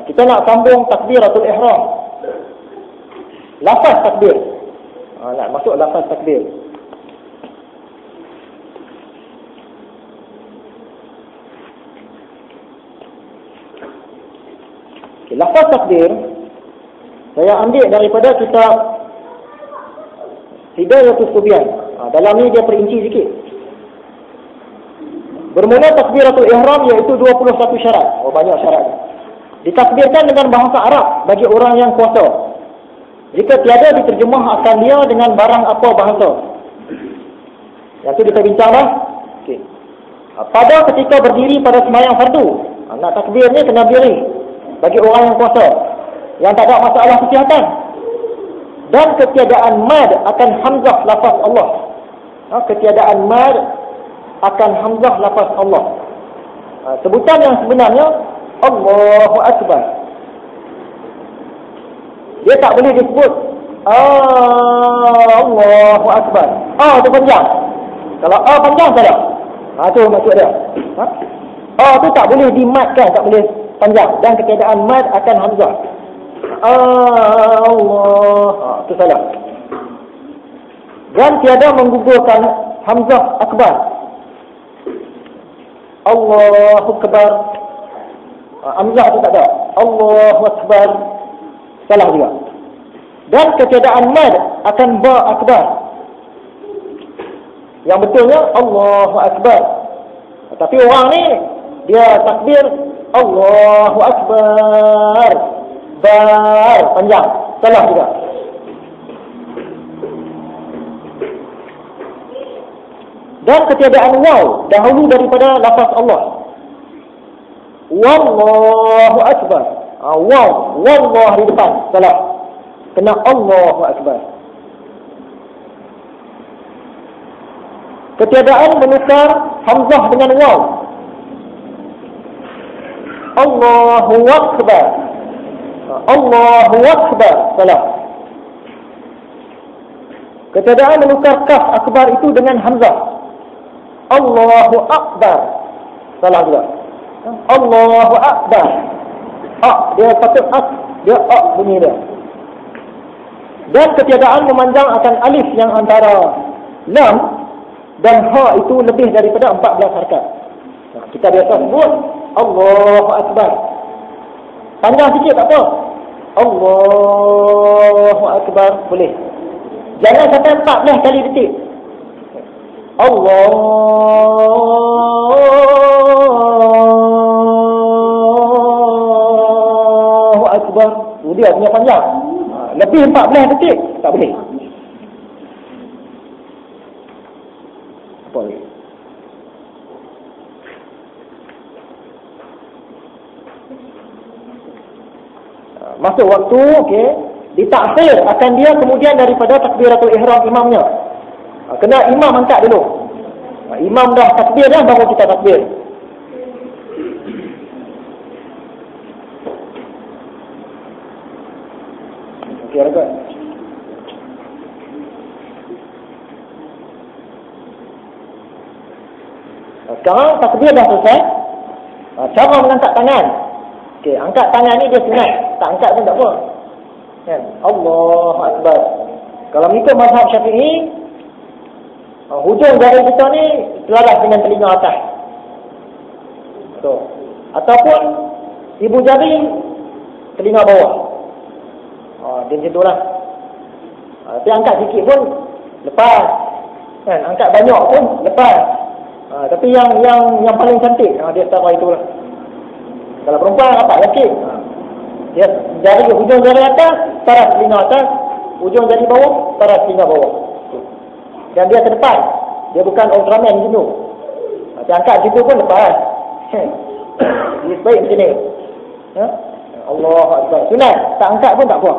Kita nak sambung takbiratul ihram. Lafaz takbir. Nak masuk lafaz takbir. Lafaz takbir saya ambil daripada kitab Hidayatus Subyan. Dalam ni dia perinci sikit. Bermula takbiratul ihram iaitu 21 syarat. Banyak syarat. Ditakbirkan dengan bahasa Arab bagi orang yang kuasa. Jika tiada diterjemah akan dia dengan barang apa bahasa. Yang tu kita bincang dah. Okay. Pada ketika berdiri pada sembahyang fardu, nak takbir ni kena berdiri bagi orang yang kuasa, yang tak ada masalah kesihatan. Dan ketiadaan mad akan hamzah lafaz Allah. Ketiadaan mad akan hamzah lafaz Allah. Sebutan yang sebenarnya Allahu Akbar. Dia tak boleh disebut Allahu Akbar. Tu panjang. Kalau panjang tak ada. Tu maksud dia. Tu tak boleh dimatkan, tak boleh panjang. Dan ketiadaan mad akan hamzah. Allah. Itu salah. Dan tiada menggugurkan hamzah akbar. Allahu Akbar. Hamzah tu tak ada. Allahu Akbar. Salah juga. Dan ketiadaan mad akan ba akbar. Yang betulnya Allahu Akbar. Tapi orang ni dia takbir Allahu Akbar. Bar panjang. Salah juga. Dan ketiadaan waw dahulu daripada lafaz Allah. Wallahu Akbar. Waw, wallah di depan. Salah. Kena Allahu Akbar. Ketiadaan menukar hamzah dengan waw. Allahu Akbar. Allahu Akbar. Salah. Ketiadaan menukar kaf akbar itu dengan hamzah. Allahu Akbar. Salah juga. Allahu Akbar. Dia patut dia bunyi dia. Dan ketiadaan memanjang akan alif yang antara lam dan ha itu lebih daripada 14 harakat. Kita biasa sebut Allahu Akbar. Panjang sikit tak apa. Allahu Akbar boleh. Jangan sampai 14 kali detik. Allahu Akbar. Dia punya panjang. Lebih 14 detik tak boleh. Apa lagi? Masuk waktu, okey, ditakhir akan dia kemudian daripada takbiratul ihram imamnya. Kena imam angkat dulu. Imam dah takbir dah baru kita takbir. Okey, rekod. Sekarang takbir dah selesai. Cara mengangkat tangan. Okey, angkat tangan ni dia sunat. Tak angkat pun tak apa. Kan? Allahu Akbar. Kalau mengikut mazhab Syafi'i, hujung jari kita ni selaras dengan telinga atas. So, ataupun ibu jari telinga bawah. Dia macam itulah. Tapi angkat sikit pun lepas. Kan? Angkat banyak pun lepas. Tapi yang paling cantik dia setara itulah. Kalau perempuan rapat yakin. Dia jari hujung jari atas, taras telinga atas, hujung jari bawah, taras telinga bawah. Dan dia ke depan. Dia bukan Ultraman macam tu. Dia angkat situ pun lepas. Dia baik macam ni. Allahu Akbar. Sunat, tak angkat pun tak apa.